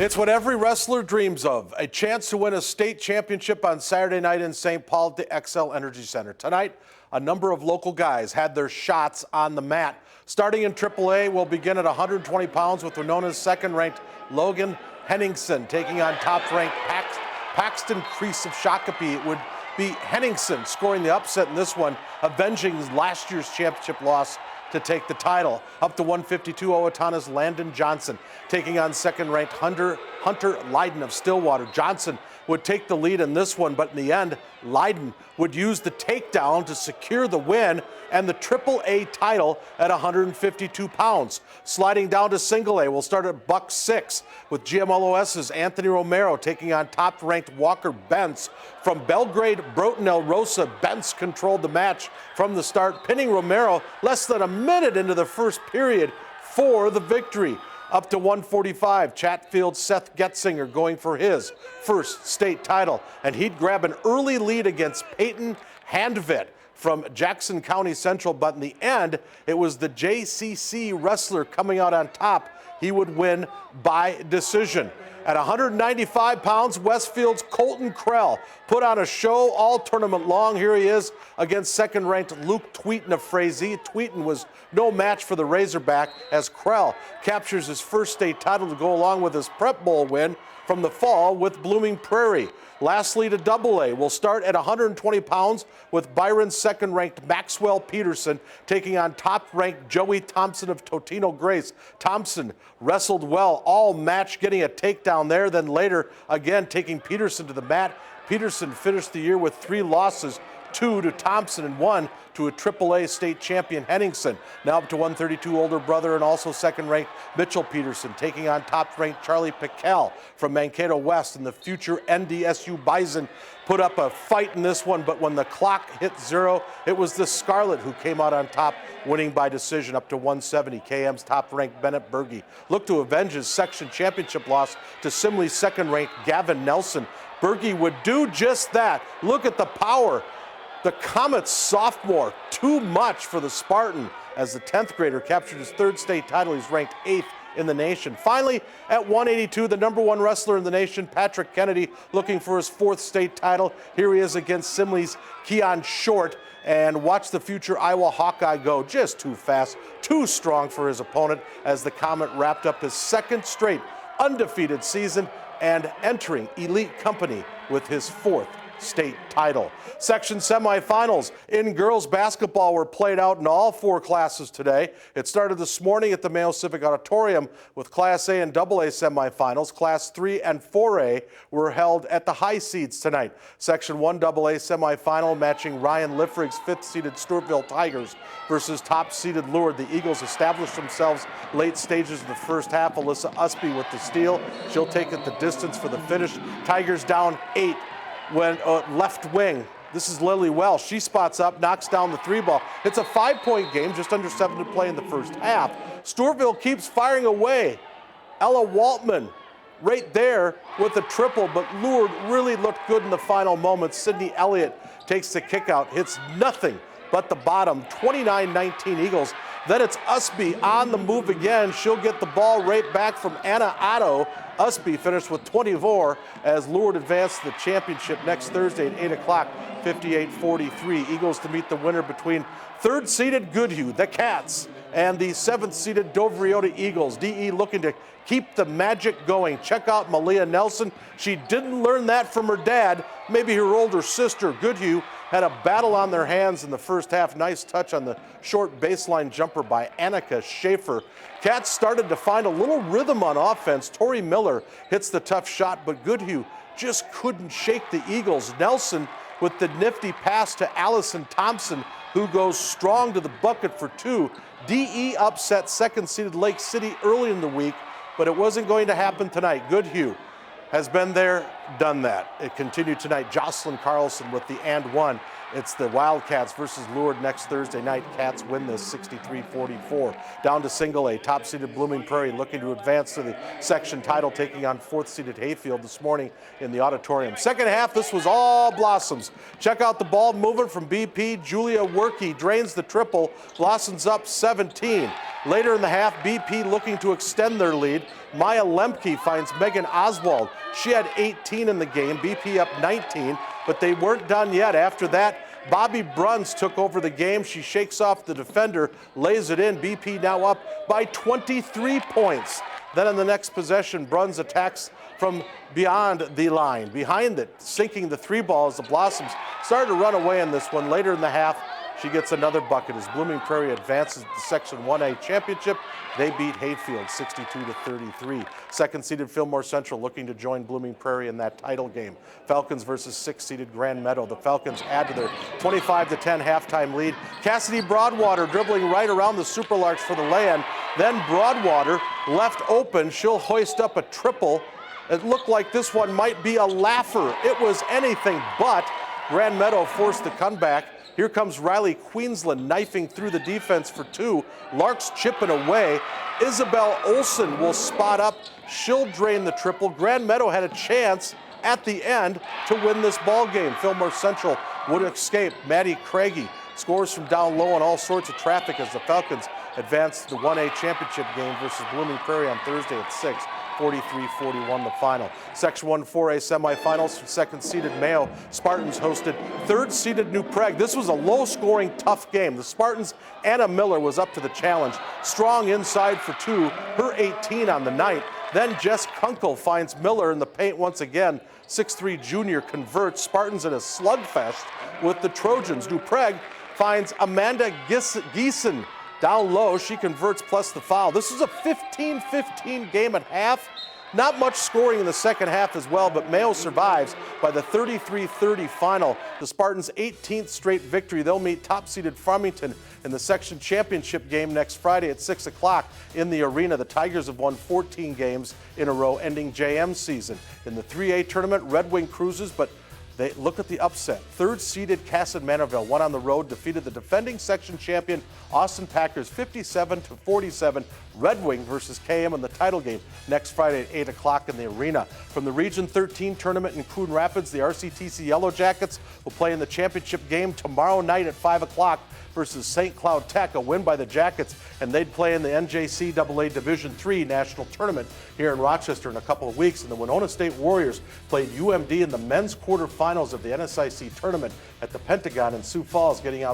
It's what every wrestler dreams of, a chance to win a state championship on Saturday night in St. Paul at the XL Energy Center. Tonight, a number of local guys had their shots on the mat. Starting in AAA, we'll begin at 120 pounds with Winona's second-ranked Logan Henningsen taking on top-ranked Paxton Crease of Shakopee. It would be Henningsen scoring the upset in this one, avenging last year's championship loss to take the title. Up to 152, Owatonna's Landon Johnson taking on second-ranked Hunter Leiden of Stillwater. Johnson would take the lead in this one, but in the end, Leiden would use the takedown to secure the win and the AAA title at 152 pounds. Sliding down to single A, we'll start at buck 6 with GMLOS's Anthony Romero taking on top-ranked Walker Bentz. From Belgrade, Broughton, El Rosa, Bentz controlled the match from the start, pinning Romero less than a minute into the first period for the victory. Up to 145, Chatfield's Seth Getzinger going for his first state title, and he'd grab an early lead against Peyton Handvit from Jackson County Central, but in the end, it was the JCC wrestler coming out on top. He would win by decision. At 195 pounds, Westfield's Colton Krell put on a show all tournament long. Here he is against second-ranked Luke Tweeten of Frazee. Tweeten was no match for the Razorback as Krell captures his first state title to go along with his Prep Bowl win from the fall with Blooming Prairie. Lastly, to AA, we'll start at 120 pounds with Byron's second-ranked Maxwell Peterson taking on top-ranked Joey Thompson of Totino Grace. Thompson wrestled well all match, getting a takedown there, then later again taking Peterson to the mat. Peterson finished the year with 3 losses, 2 to Thompson and 1 to a AAA state champion Henningsen. Now up to 132, older brother and also second-ranked Mitchell Peterson taking on top-ranked Charlie Piquel from Mankato West, and the future NDSU Bison put up a fight in this one, but when the clock hit 0, it was the Scarlet who came out on top, winning by decision. Up to 170, KM's top-ranked Bennett Berge looked to avenge his section championship loss to Simley's second-ranked Gavin Nelson. Berge would do just that. Look at the power. The Comets sophomore, too much for the Spartan as the 10th grader captured his 3rd state title. He's ranked 8th in the nation. Finally, at 182, the #1 wrestler in the nation, Patrick Kennedy, looking for his 4th state title. Here he is against Simley's Keon Short. And watch the future Iowa Hawkeye go. Just too fast, too strong for his opponent as the Comet wrapped up his 2nd straight undefeated season and entering elite company with his 4th state title. Section semifinals in girls basketball were played out in all 4 classes today. It started this morning at the Mayo Civic Auditorium with Class A and AA semifinals. Class 3 and 4A were held at the high seeds tonight. Section 1 AA semifinal matching Ryan Liffrig's 5th-seeded Stewartville Tigers versus top-seeded Lourdes. The Eagles established themselves late stages of the first half. Alyssa Usby with the steal. She'll take it the distance for the finish. Tigers down 8. When left wing, this is Lily Welsh. She spots up, knocks down the 3-ball. It's a 5-point game, just under 7 to play in the first half. Stewartville keeps firing away. Ella Waltman right there with the triple, but Lourdes really looked good in the final moments. Sydney Elliott takes the kick out, hits nothing but the bottom. 29-19 Eagles. Then it's Usby on the move again. She'll get the ball right back from Anna Otto. Usby finished with 24 as Lourdes advanced to the championship next Thursday at 8 o'clock, 58-43. Eagles to meet the winner between 3rd-seeded Goodhue, the Cats, and the 7th-seeded Dovriota Eagles. DE looking to keep the magic going. Check out Malia Nelson. She didn't learn that from her dad, maybe her older sister. Goodhue had a battle on their hands in the first half. Nice touch on the short baseline jumper by Annika Schaefer. Cats started to find a little rhythm on offense. Tori Miller hits the tough shot, but Goodhue just couldn't shake the Eagles. Nelson with the nifty pass to Allison Thompson, who goes strong to the bucket for 2. DE upset 2nd-seeded Lake City early in the week, but it wasn't going to happen tonight. Goodhue has been there, done that. It continued tonight. Jocelyn Carlson with the and 1. It's the Wildcats versus Lourdes next Thursday night. Cats win this 63-44. Down to single A, top-seeded Blooming Prairie looking to advance to the section title, taking on 4th-seeded Hayfield this morning in the auditorium. Second half, this was all Blossoms. Check out the ball movement from BP. Julia Workey drains the triple. Blossoms up 17. Later in the half, BP looking to extend their lead. Maya Lemke finds Megan Oswald. She had 18 in the game, BP up 19, but they weren't done yet. After that, Bobby Bruns took over the game. She shakes off the defender, lays it in. BP now up by 23 points. Then on the next possession, Bruns attacks from beyond the line. Behind it, sinking the three balls, the Blossoms started to run away in this one. Later in the half, she gets another bucket as Blooming Prairie advances to the Section 1A championship. They beat Hayfield 62-33. Second-seeded Fillmore Central looking to join Blooming Prairie in that title game. Falcons versus sixth-seeded Grand Meadow. The Falcons add to their 25-10 halftime lead. Cassidy Broadwater dribbling right around the Superlarks for the lay-in. Then Broadwater left open. She'll hoist up a triple. It looked like this one might be a laugher. It was anything but. Grand Meadow forced the comeback. Here comes Riley Queensland knifing through the defense for two. Larks chipping away. Isabel Olson will spot up. She'll drain the triple. Grand Meadow had a chance at the end to win this ball game. Fillmore Central would escape. Maddie Craigie scores from down low on all sorts of traffic as the Falcons advance to the 1A championship game versus Blooming Prairie on Thursday at 6. 43-41 the final. Section 1 4A semifinals for second-seeded Mayo. Spartans hosted third-seeded New Prague. This was a low-scoring, tough game. The Spartans' Anna Miller was up to the challenge. Strong inside for two, her 18 on the night. Then Jess Kunkel finds Miller in the paint once again. 6'3" junior converts. Spartans in a slugfest with the Trojans. New Prague finds Amanda Giesen down low. She converts plus the foul. This is a 15-15 game at half. Not much scoring in the second half as well, but Mayo survives by the 33-30 final. The Spartans' 18th straight victory. They'll meet top-seeded Farmington in the section championship game next Friday at 6 o'clock in the arena. The Tigers have won 14 games in a row, ending JM season. In the 3A tournament, Red Wing cruises, but they look at the upset. Third-seeded Cassid Manorville won on the road, defeated the defending section champion Austin Packers 57-47. Red Wing versus KM in the title game next Friday at 8 o'clock in the arena. From the Region 13 tournament in Coon Rapids, the RCTC Yellow Jackets will play in the championship game tomorrow night at 5 o'clock versus St. Cloud Tech, a win by the Jackets, and they'd play in the NJCAA Division III National Tournament here in Rochester in a couple of weeks. And the Winona State Warriors played UMD in the men's quarterfinals of the NSIC tournament at the Pentagon in Sioux Falls, getting out